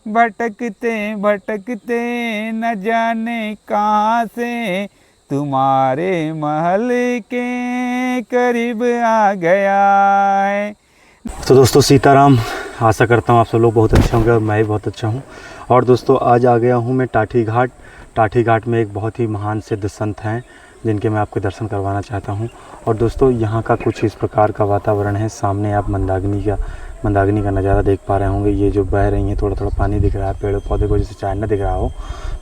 भटकते भटकते न जाने कहाँ से तुम्हारे महल के करीब आ गया है। तो दोस्तों सीताराम, आशा करता हूँ आप सब लोग बहुत अच्छे होंगे और मैं भी बहुत अच्छा हूँ। और दोस्तों आज आ गया हूँ मैं टाठी घाट। टाठी घाट में एक बहुत ही महान सिद्ध संत हैं जिनके मैं आपको दर्शन करवाना चाहता हूँ। और दोस्तों यहाँ का कुछ इस प्रकार का वातावरण है। सामने आप मंदाकिनी का नज़ारा देख पा रहे होंगे। ये जो बह रही है, थोड़ा थोड़ा पानी दिख रहा है, पेड़ पौधे को जैसे चाय न दिख रहा हो।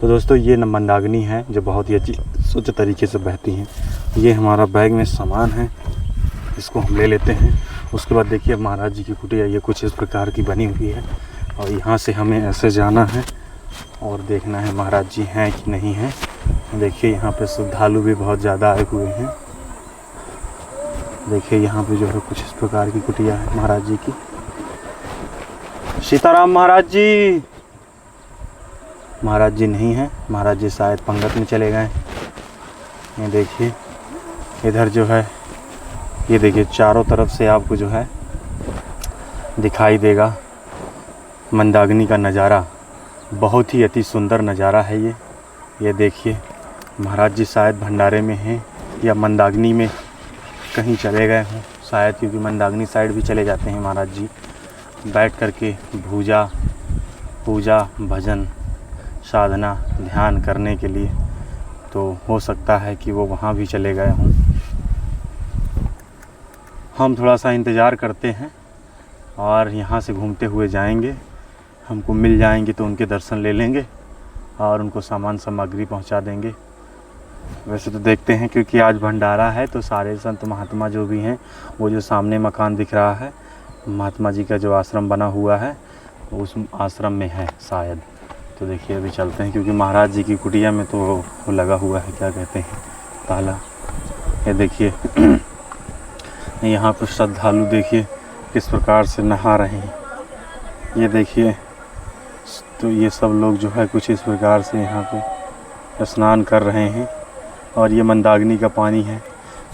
तो दोस्तों ये मंदाकिनी है जो बहुत ही अच्छी स्वच्छ तरीके से बहती हैं। ये हमारा बैग में सामान है, इसको हम ले लेते हैं। उसके बाद देखिए महाराज जी की कुटिया ये कुछ इस प्रकार की बनी हुई है और यहाँ से हमें ऐसे जाना है और देखना है महाराज जी हैं कि नहीं हैं। देखिए यहाँ पे श्रद्धालु भी बहुत ज़्यादा आए हुए हैं। देखिए यहाँ पे जो है कुछ इस प्रकार की कुटिया है महाराज जी की। सीताराम महाराज जी। महाराज जी नहीं हैं, महाराज जी शायद पंगत में चले गए। ये देखिए इधर जो है, ये देखिए चारों तरफ से आपको जो है दिखाई देगा मंदाकिनी का नज़ारा। बहुत ही अति सुंदर नज़ारा है ये देखिए महाराज जी शायद भंडारे में हैं या मंदाकिनी में कहीं चले गए हों शायद, क्योंकि मंदाकिनी साइड भी चले जाते हैं महाराज जी बैठ करके पूजा भजन साधना ध्यान करने के लिए। तो हो सकता है कि वो वहाँ भी चले गए हों। हम थोड़ा सा इंतज़ार करते हैं और यहाँ से घूमते हुए जाएंगे। हमको मिल जाएंगे तो उनके दर्शन ले लेंगे और उनको सामान सामग्री पहुँचा देंगे। वैसे तो देखते हैं क्योंकि आज भंडारा है तो सारे संत महात्मा जो भी हैं, वो जो सामने मकान दिख रहा है महात्मा जी का जो आश्रम बना हुआ है उस आश्रम में है शायद। तो देखिए अभी चलते हैं क्योंकि महाराज जी की कुटिया में तो वो लगा हुआ है, क्या कहते हैं, ताला। ये देखिए यहाँ पर श्रद्धालु देखिए किस प्रकार से नहा रहे हैं। ये देखिए तो ये सब लोग जो है कुछ इस प्रकार से यहाँ पे स्नान कर रहे हैं। और ये मंदाकिनी का पानी है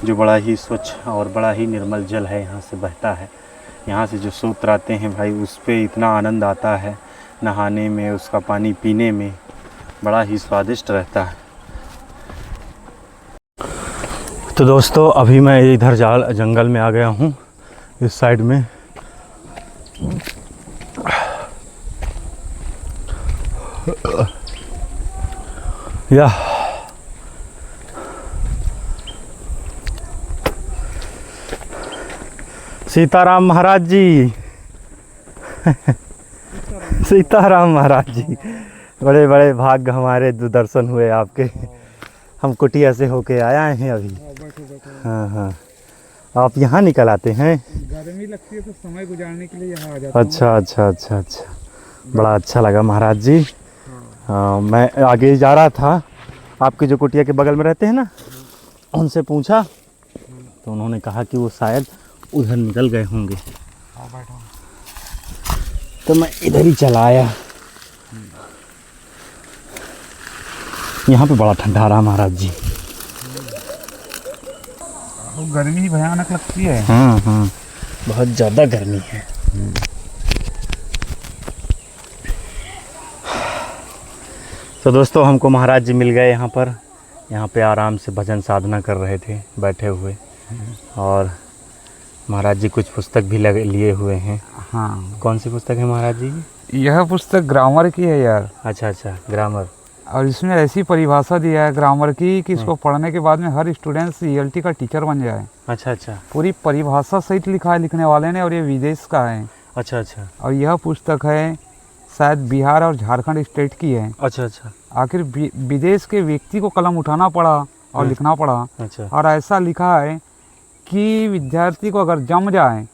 जो बड़ा ही स्वच्छ और बड़ा ही निर्मल जल है, यहाँ से बहता है। यहाँ से जो सूत्र आते हैं भाई उस पर इतना आनंद आता है नहाने में, उसका पानी पीने में बड़ा ही स्वादिष्ट रहता है। तो दोस्तों अभी मैं इधर जंगल में आ गया हूँ, इस साइड में। या सीताराम महाराज जी। सीताराम महाराज जी, बड़े बड़े भाग्य हमारे दर्शन हुए आपके। हम कुटिया से होके आए हैं अभी। हाँ हाँ, आप यहाँ निकल आते हैं? गर्मी लगती है तो समय गुजारने के लिए यहाँ आ जाते हैं। अच्छा अच्छा अच्छा अच्छा, बड़ा अच्छा लगा महाराज जी। हाँ, मैं आगे जा रहा था, आपके जो कुटिया के बगल में रहते हैं ना, उनसे पूछा तो उन्होंने कहा कि वो शायद उधर निकल गए होंगे। तो मैं इधर ही चला आया। यहाँ पे बड़ा ठंडा रहा महाराज जी। गर्मी भयानक लगती है। हाँ हाँ, बहुत ज़्यादा गर्मी है। तो दोस्तों हमको महाराज जी मिल गए यहाँ पर। यहाँ पे आराम से भजन साधना कर रहे थे बैठे हुए। और महाराज जी कुछ पुस्तक भी लिए हुए हैं। हाँ, कौन सी पुस्तक है महाराज जी? यह पुस्तक ग्रामर की है यार। अच्छा अच्छा, ग्रामर। और इसमें ऐसी परिभाषा दिया है ग्रामर की कि इसको पढ़ने के बाद में हर स्टूडेंट CLT का टीचर बन जाए। अच्छा अच्छा, पूरी परिभाषा सहित लिखा है लिखने वाले ने, और ये विदेश का है। अच्छा अच्छा। और यह पुस्तक है शायद बिहार और झारखंड स्टेट की है। अच्छा अच्छा। आखिर विदेश के व्यक्ति को कलम उठाना पड़ा और लिखना पड़ा। अच्छा। और ऐसा लिखा है कि विद्यार्थी को अगर जम जाए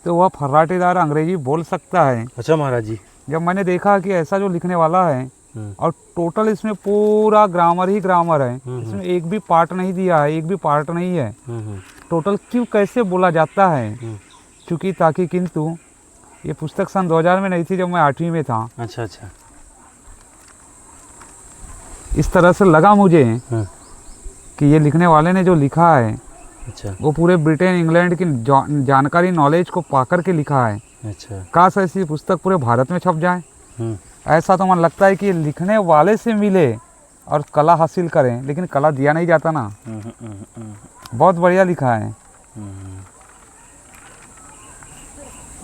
तो वह फर्राटेदार अंग्रेजी बोल सकता है। अच्छा महाराज जी। जब मैंने देखा कि ऐसा जो लिखने वाला है, और टोटल इसमें पूरा ग्रामर ही ग्रामर है, इसमें एक भी पार्ट नहीं दिया है, एक भी पार्ट नहीं है। टोटल क्यों कैसे बोला जाता है, चूँकि ताकि किंतु। ये पुस्तक सन 2000 में नहीं थी जब मैं 8वीं में था। अच्छा अच्छा। इस तरह से लगा मुझे कि ये लिखने वाले ने जो लिखा है, अच्छा, वो पूरे ब्रिटेन इंग्लैंड की जानकारी नॉलेज को पा कर के लिखा है। अच्छा। काश ऐसी पुस्तक पूरे भारत में छप जाए। ऐसा तो मन लगता है कि लिखने वाले से मिले और कला हासिल करें, लेकिन कला दिया नहीं जाता ना। बहुत बढ़िया लिखा है,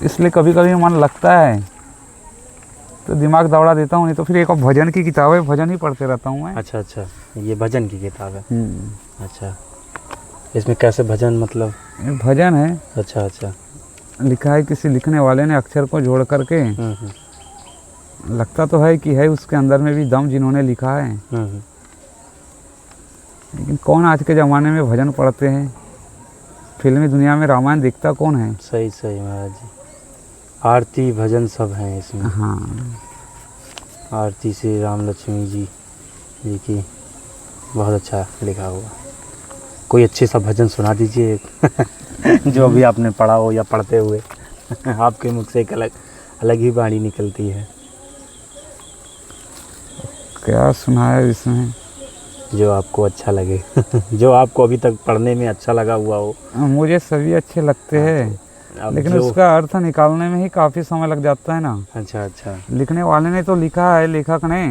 इसलिए कभी कभी मन लगता है तो दिमाग दौड़ा देता हूँ, नहीं तो फिर एक भजन की किताब है, भजन ही पढ़ते रहता हूँ मैं। अच्छा अच्छा, ये भजन की किताब है। अच्छा, इसमें कैसे भजन, मतलब? ये भजन है। अच्छा अच्छा। लिखा है किसी लिखने वाले ने अक्षर को जोड़ करके, लगता तो है कि है उसके अंदर में भी दम जिन्होंने लिखा है। लेकिन कौन आज के ज़माने में भजन पढ़ते हैं? फिल्मी दुनिया में रामायण देखता कौन है? सही सही महाराज जी, आरती भजन सब हैं इसमें। हाँ, आरती से राम लक्ष्मी जी की बहुत अच्छा लिखा हुआ। कोई अच्छे सा भजन सुना दीजिए जो अभी आपने पढ़ा हो या पढ़ते हुए आपके मुख से एक अलग ही वाणी निकलती है। क्या सुना है इसमें? जो आपको अच्छा लगे जो आपको अभी तक पढ़ने में अच्छा लगा हुआ हो। मुझे सभी अच्छे लगते हैं, लेकिन उसका अर्थ निकालने में ही काफ़ी समय लग जाता है ना। अच्छा अच्छा। लिखने वाले ने तो लिखा है, लेखक ने,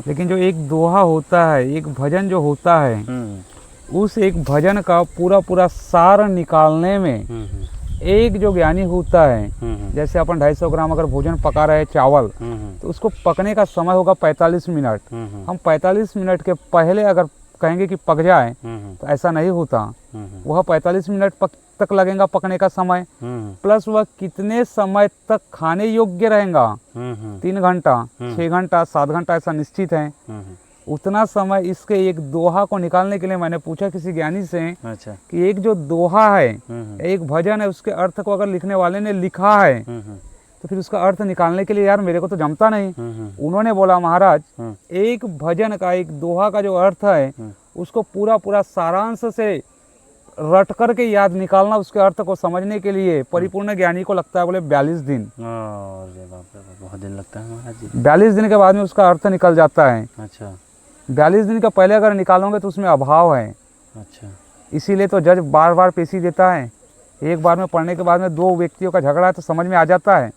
लेकिन जो एक दोहा होता है, एक भजन जो होता है, उस एक भजन का पूरा पूरा सार निकालने में एक जो ज्ञानी होता है, जैसे अपन 250 ग्राम अगर भोजन पका रहे चावल, तो उसको पकने का समय होगा 45 मिनट। हम 45 मिनट के पहले अगर कहेंगे कि पक जाए तो ऐसा नहीं होता। वह 45 मिनट तक लगेगा पकने का समय, प्लस वह कितने समय तक खाने योग्य रहेगा, 3 घंटा 6 घंटा 7 घंटा ऐसा निश्चित है। उतना समय इसके एक दोहा को निकालने के लिए मैंने पूछा किसी ज्ञानी से। अच्छा। कि एक जो दोहा है, एक भजन है, उसके अर्थ को अगर लिखने वाले ने लिखा है तो फिर उसका अर्थ निकालने के लिए यार मेरे को तो जमता नहीं। उन्होंने बोला महाराज, एक भजन का, एक दोहा का जो अर्थ है उसको पूरा पूरा सारांश से रट करके याद निकालना, उसके अर्थ को समझने के लिए परिपूर्ण ज्ञानी को लगता है बोले 42 दिन। बहुत दिन लगता है महाराज जी। 42 दिन के बाद में उसका अर्थ निकल जाता है। अच्छा। 42 दिन के पहले अगर निकालोगे तो उसमें अभाव है। अच्छा। इसीलिए तो जज बार बार पेशी देता है। एक बार में पढ़ने के बाद में 2 व्यक्तियों का झगड़ा है तो समझ में आ जाता है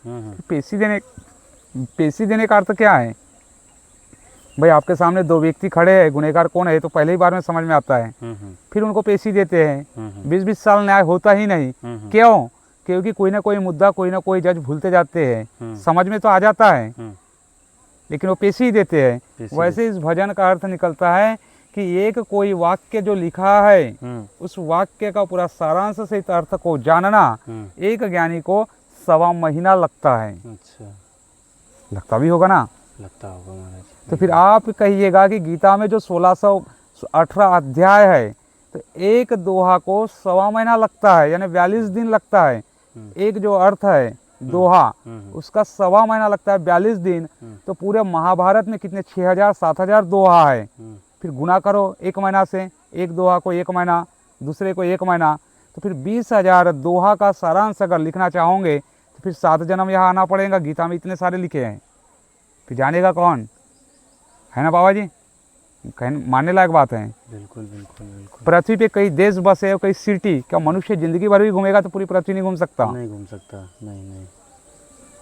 पेशी देने का अर्थ क्या है। भाई आपके सामने 2 व्यक्ति खड़े हैं, गुनहगार कौन है तो पहले ही बार में समझ में आता है। फिर उनको पेशी देते हैं। 20-20 साल न्याय होता ही नहीं। क्यों? क्योंकि कोई ना कोई मुद्दा, कोई ना कोई जज भूलते जाते हैं। समझ में तो आ जाता है लेकिन वो पेशी देते हैं। वैसे इस भजन का अर्थ निकलता है कि एक कोई वाक्य जो लिखा है, उस वाक्य का पूरा सारांश से इस अर्थ को जानना एक ज्ञानी को 1.25 महीना लगता है। अच्छा। लगता भी होगा ना? लगता होगा महाराज। तो फिर आप कहिएगा कि गीता में जो 1618 अध्याय है, तो एक दोहा को 1.25 महीना लगता है, यानी 42 दिन लगता है। एक जो अर्थ है दोहा, उसका 1.25 महीना लगता है, 42 दिन। तो पूरे महाभारत में कितने 6000-7000 दोहा है। फिर गुना करो 1 महीना से, एक दोहा को 1 महीना, दूसरे को 1 महीना, तो फिर 20,000 दोहा का सारांश अगर लिखना चाहोगे तो फिर 7 जन्म यहाँ आना पड़ेगा। गीता में इतने सारे लिखे हैं, फिर जानेगा कौन? है ना बाबा जी? मानने लायक बात है। बिल्कुल बिल्कुल बिल्कुल। पृथ्वी पे कई देश बसे और कई सिटी, क्या मनुष्य जिंदगी भर भी घूमेगा तो पूरी पृथ्वी नहीं घूम सकता? नहीं घूम सकता, नहीं,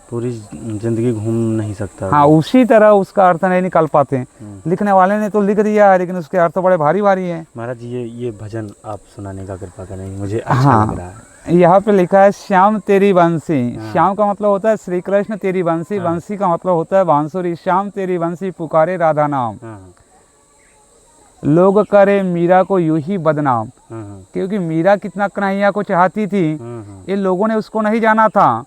पूरी जिंदगी घूम नहीं सकता। हाँ, उसी तरह उसका अर्थ नहीं निकाल पाते। लिखने वाले ने तो लिख दिया है, लेकिन उसके अर्थ बड़े भारी भारी है। महाराज ये भजन आप सुनाने का कृपा करेंगे, मुझे अच्छा लग रहा है। यहाँ पे लिखा है श्याम तेरी बंसी। श्याम का मतलब होता है श्री कृष्ण, तेरी बंसी, बंसी का मतलब होता है बांसुरी। श्याम तेरी बंसी पुकारे राधा नाम, लोग करे मीरा को यूं ही बदनाम। क्योंकि मीरा कितना कन्हैया को चाहती थी, ये लोगों ने उसको नहीं जाना था।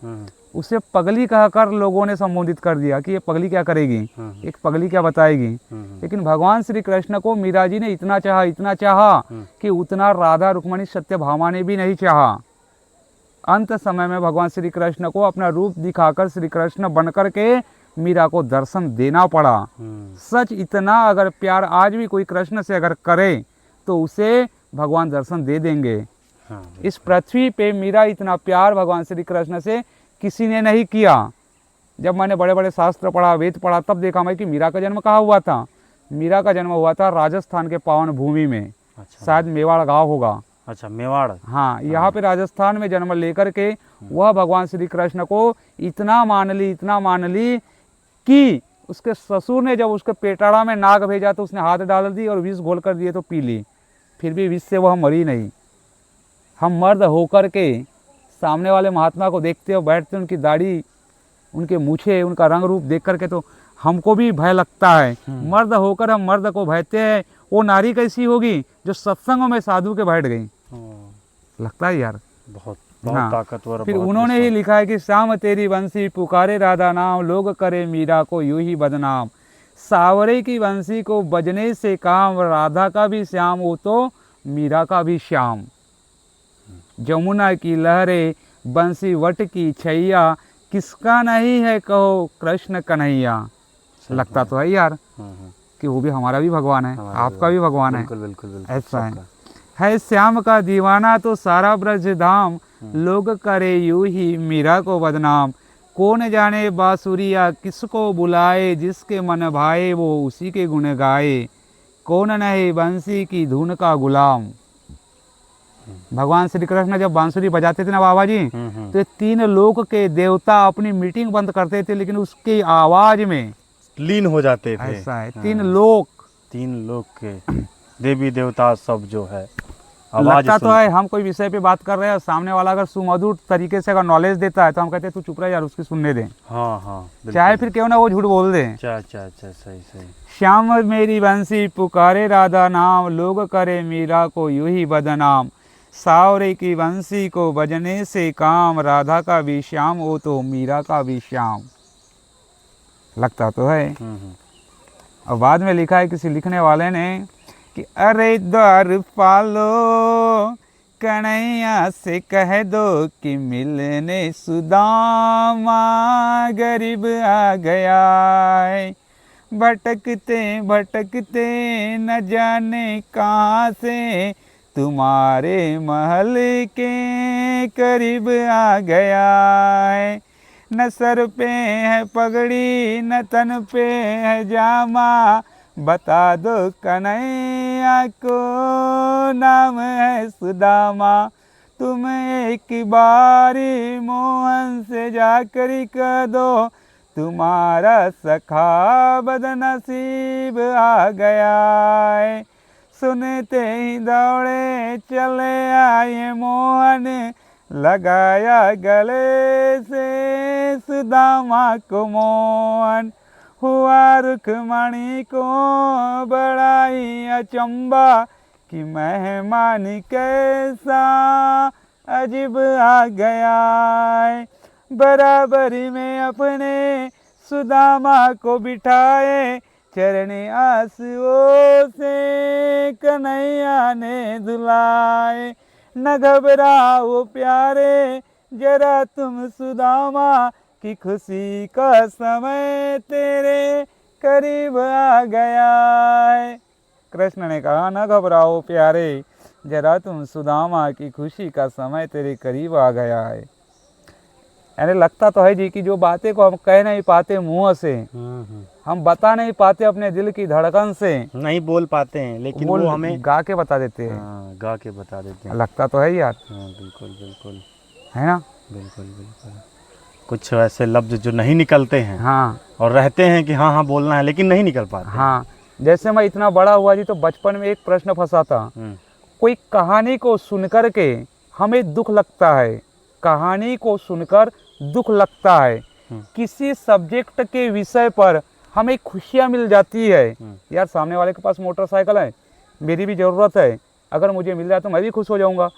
उसे पगली कहकर लोगों ने संबोधित कर दिया कि ये पगली क्या करेगी, एक पगली क्या बताएगी। लेकिन भगवान श्री कृष्ण को मीरा जी ने इतना चाहा कि उतना राधा रुक्मणी सत्यभामा ने भी नहीं चाहा। अंत समय में भगवान श्री कृष्ण को अपना रूप दिखाकर श्री कृष्ण बनकर के मीरा को दर्शन देना पड़ा। सच इतना अगर प्यार आज भी कोई कृष्ण से अगर करे तो उसे भगवान दर्शन दे देंगे। इस पृथ्वी पे मीरा इतना प्यार भगवान श्री कृष्ण से किसी ने नहीं किया। जब मैंने बड़े बड़े शास्त्र पढ़ा, वेद पढ़ा, तब देखा मैं कि मीरा का जन्म कहाँ हुआ था। मीरा का जन्म हुआ था राजस्थान के पावन भूमि में। अच्छा। शायद मेवाड़ गांव होगा। अच्छा, मेवाड़। हाँ, यहाँ पे राजस्थान में जन्म लेकर के वह भगवान श्री कृष्ण को इतना मान ली कि उसके ससुर ने जब उसके पेटाड़ा में नाग भेजा तो उसने हाथ डाल दी और विष घोल कर दिए तो पी ली, फिर भी विष से वह मरी नहीं। हम मर्द होकर के सामने वाले महात्मा को देखते और बैठते, उनकी दाढ़ी, उनके मूछे, उनका रंग रूप देख करके तो हमको भी भय लगता है। मर्द होकर हम मर्द को भयते हैं, वो नारी कैसी होगी जो सत्संगों में साधु के बैठ गई। लगता है यार, बहुत हाँ। ताकतवर। फिर बहुत उन्होंने ही लिखा है कि श्याम तेरी बंसी पुकारे राधा नाम, लोग करे मीरा को यूं ही बदनाम। सावरे की बंसी को बजने से काम, राधा का भी श्याम वो तो मीरा का भी श्याम। जमुना की लहरें बंसी वट की छैया, किसका नहीं है कहो कृष्ण कन्हैया। लगता तो है यार कि वो भी हमारा भी भगवान है, आपका भी भगवान है। बिल्कुल बिल्कुल बिल्कुल ऐसा है श्याम का दीवाना तो सारा ब्रज धाम, लोग करे यूं ही मीरा को बदनाम। कौन जाने बांसुरिया किसको बुलाए, जिसके मन भाए वो उसी के गुण गाए। कौन नहीं बंसी की धुन का गुलाम। भगवान श्री कृष्ण जब बांसुरी बजाते थे ना बाबा जी, तो ये 3 लोक के देवता अपनी मीटिंग बंद करते थे, लेकिन उसकी आवाज में लीन हो जाते थे। ऐसा है 3 लोक, 3 लोक के देवी देवता सब जो है आवाज लगता तो सुन- है हम कोई विषय पे बात कर रहे हैं और सामने वाला अगर सुमधुर तरीके से अगर नॉलेज देता है तो हम कहते हैं तू चुप रह यार, उसकी सुनने दे, हाँ हाँ बिल्कुल। चाहे फिर क्यों ना वो झूठ बोल दे। अच्छा अच्छा अच्छा, सही सही। श्याम मेरी बंसी पुकारे राधा नाम, लोग करे मीरा को यूं ही बदनाम। सावरे की बंसी को बजने से काम, राधा का भी श्याम वो तो मीरा का भी श्याम। लगता तो है। और बाद में लिखा है किसी लिखने वाले ने कि अरे द्वार पालो कन्हैया से कह दो कि मिलने सुदामा गरीब आ गया है। भटकते भटकते न जाने कहाँ से तुम्हारे महल के करीब आ गया है। न सर पे है पगड़ी न तन पे है जामा, बता दो कन्हैया को नाम है सुदामा। तुम एक बारी मोहन से जाकर कह दो, तुम्हारा सखा बदनसीब आ गया है। सुनते ही दौड़े चले आए मोहन, लगाया गले से सुदामा को मोहन। हुआ रुक्मणी को बड़ा ही अचंबा, कि मेहमान कैसा अजीब आ गया है। बराबरी में अपने सुदामा को बिठाए, चरणे आंसुओं से कन्हैया ने धुलाए। न घबराओ प्यारे जरा तुम सुदामा, की खुशी का समय तेरे करीब आ गया है। कृष्ण ने कहा न घबराओ प्यारे जरा तुम सुदामा, की खुशी का समय तेरे करीब आ गया है। यानी लगता तो है जी कि जो बातें को हम कह नहीं पाते मुंह से, हम बता नहीं पाते अपने दिल की धड़कन से, नहीं बोल पाते हैं, लेकिन वो हमें गा के बता देते हैं। गा के बता देते हैं। लगता तो है यार। बिल्कुल बिल्कुल है ना। बिल्कुल बिल्कुल। कुछ ऐसे लफ्ज जो नहीं निकलते हैं, हाँ और रहते हैं कि हाँ हाँ बोलना है, लेकिन नहीं निकल पाते। हाँ, जैसे मैं इतना बड़ा हुआ जी तो बचपन में एक प्रश्न फंसा था। कोई कहानी को सुनकर के हमें दुख लगता है, कहानी को सुनकर दुख लगता है, किसी सब्जेक्ट के विषय पर हमें खुशियाँ मिल जाती है। यार सामने वाले के पास मोटरसाइकिल है, मेरी भी ज़रूरत है, अगर मुझे मिल जाए तो मैं भी खुश हो जाऊंगा।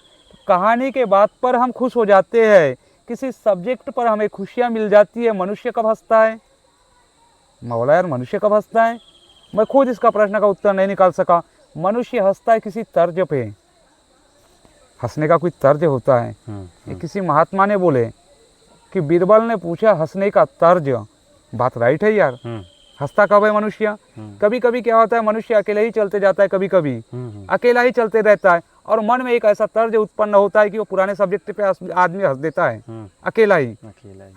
कहानी के बात पर हम खुश हो जाते हैं, किसी सब्जेक्ट पर हमें खुशियाँ मिल जाती है। मनुष्य कब हंसता है? मौला यार मनुष्य कब हंसता है? मैं खुद इसका प्रश्न का उत्तर नहीं निकाल सका। मनुष्य हंसता है किसी तर्ज पे, हंसने का कोई तर्ज होता है। ये किसी महात्मा ने बोले कि बीरबल ने पूछा हंसने का तर्ज, बात राइट है यार। हंसता कब है मनुष्य? कभी कभी क्या होता है मनुष्य अकेले ही चलते जाता है, कभी कभी अकेला ही चलते रहता है और मन में एक ऐसा तर्ज उत्पन्न होता है कि वो पुराने सब्जेक्ट पे आदमी हंस देता है, अकेला ही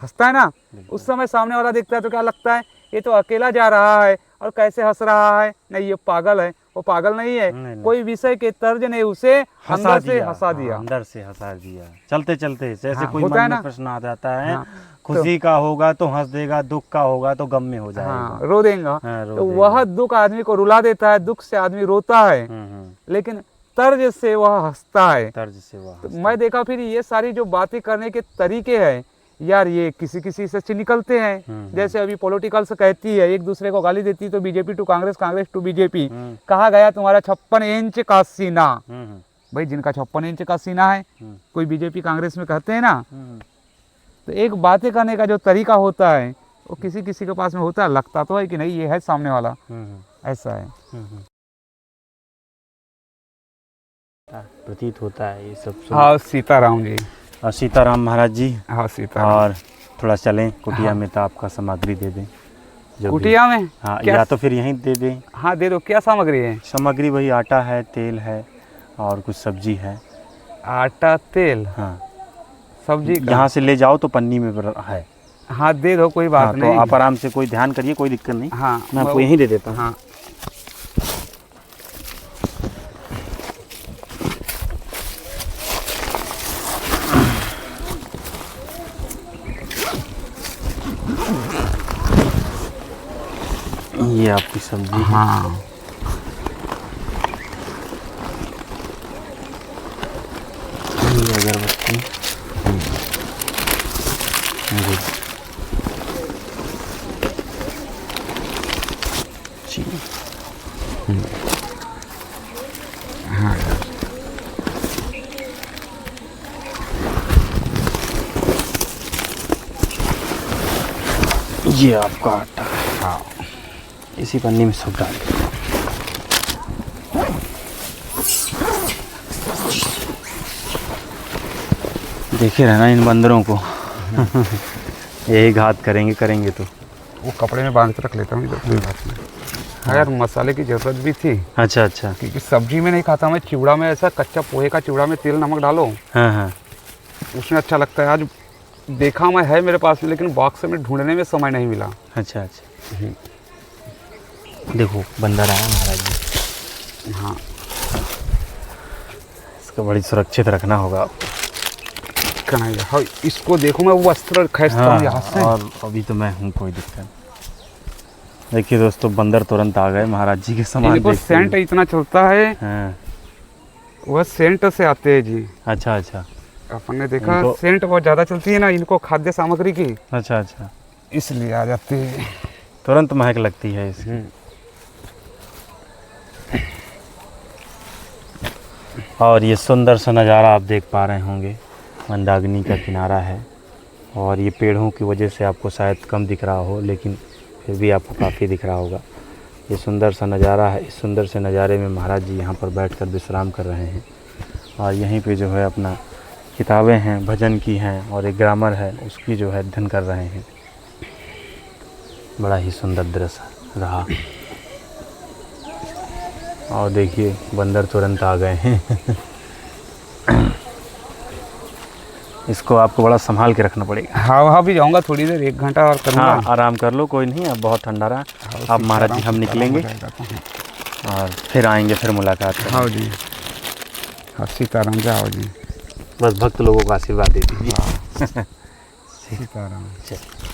हंसता है ना। उस समय सामने वाला देखता है तो क्या लगता है, ये तो अकेला जा रहा है और कैसे हंस रहा है, नहीं ये पागल है। वो पागल नहीं है, कोई विषय के तर्ज ने उसे अंदर से हंसा दिया, अंदर से हंसा दिया। चलते चलते जैसे हाँ, कोई होता मन है में ना। प्रश्न आ जाता है, खुशी का होगा तो हंस देगा, दुख का होगा तो गम में हो जाएगा। हाँ रो देगा। हाँ, रो तो देगा। वह दुख आदमी को रुला देता है, दुख से आदमी रोता है, लेकिन तर्ज से वह हंसता है। तर्ज से वह तो मैं देखा फिर ये सारी जो बातें करने के तरीके हैं यार, ये किसी किसी से निकलते हैं। जैसे अभी पॉलिटिकल से कहती है, एक दूसरे को गाली देती है, तो BJP to Congress, Congress to BJP. कहा गया तुम्हारा 56 इंच का सीना। भाई जिनका 56 इंच का सीना है, कोई बीजेपी कांग्रेस में कहते हैं ना। तो एक बातें करने का जो तरीका होता है वो किसी किसी के पास में होता है, लगता तो है कि नहीं ये है सामने वाला, ऐसा है। प्रतीत होता है ये सब सुन। हाँ सीताराम जी। और सीताराम महाराज जी, हाँ सीताराम। और थोड़ा चलें कुटिया में, तो आपका सामग्री दे दें जो भी। कुटिया में? हाँ, क्या? या तो फिर यहीं दे दें। हाँ दे दो। क्या सामग्री है? सामग्री वही आटा है, तेल है और कुछ सब्जी है। आटा, तेल, हाँ, सब्जी का? यहाँ से ले जाओ तो पन्नी में है। हाँ दे दो, कोई बात हाँ, नहीं। तो आप आराम से, कोई ध्यान करिए, कोई दिक्कत नहीं। हाँ मैं आपको यहीं दे देता हूँ। हाँ ये आपकी सब्जी है। हाँ ये अगरबत्ती। जी। हाँ ये आपका आटा। हाँ इसी पन्नी में सब डाल दो। देखे रहना इन बंदरों को। यही घात करेंगे तो। वो कपड़े में बांध के रख लेता हूँ इधर, कोई बात नहीं। हाँ यार, मसाले की ज़रूरत भी थी अच्छा अच्छा। क्योंकि सब्जी में नहीं खाता मैं। चिवड़ा में ऐसा कच्चा पोहे का चिवड़ा में तेल नमक डालो, हाँ हाँ, उसमें अच्छा लगता है। आज देखा मैं है मेरे पास में, लेकिन बॉक्स में ढूंढने में समय नहीं मिला। अच्छा अच्छा। देखो बंदर आया महाराज जी। हाँ इसको बड़ी सुरक्षित रखना होगा। कन्हैया, हाँ इसको देखो, मैं वो वस्त्र खींचता हूँ यहाँ से। और अभी तो मैं हूँ, कोई दिक्कत नहीं। देखिए दोस्तों, बंदर तुरंत आ गए महाराज जी के सामान इनको देखते सेंट हुए। इतना चलता है, हाँ, वह सेंट से आते हैं जी। अच्छा अच्छा। अपन ने देखा इनको- सेंट बहुत ज़्यादा चलती है ना इनको, खाद्य सामग्री की, अच्छा अच्छा, इसलिए आ जाते हैं। तुरंत महक लगती है इसकी। और ये सुंदर सा नज़ारा आप देख पा रहे होंगे, मंदाकिनी का किनारा है। और ये पेड़ों की वजह से आपको शायद कम दिख रहा हो, लेकिन फिर भी आपको काफ़ी दिख रहा होगा। ये सुंदर सा नज़ारा है। इस सुंदर से नज़ारे में महाराज जी यहाँ पर बैठकर विश्राम कर रहे हैं। और यहीं पे जो है अपना किताबें हैं, भजन की हैं, और एक ग्रामर है, उसकी जो है अध्ययन कर रहे हैं। बड़ा ही सुंदर दृश्य रहा। और देखिए बंदर तुरंत आ गए हैं। इसको आपको बड़ा संभाल के रखना पड़ेगा। हाँ वहाँ भी जाऊँगा थोड़ी देर, 1 घंटा और करूँगा। हाँ, आराम कर लो, कोई नहीं, अब बहुत ठंडा रहा। अब महाराज जी हम निकलेंगे और फिर आएंगे, फिर मुलाकात करेंगे। हाँ जी, हाँ सीताराम जाओ जी। बस भक्त लोगों का आशीर्वाद दे दीजिए। सीताराम। चलिए।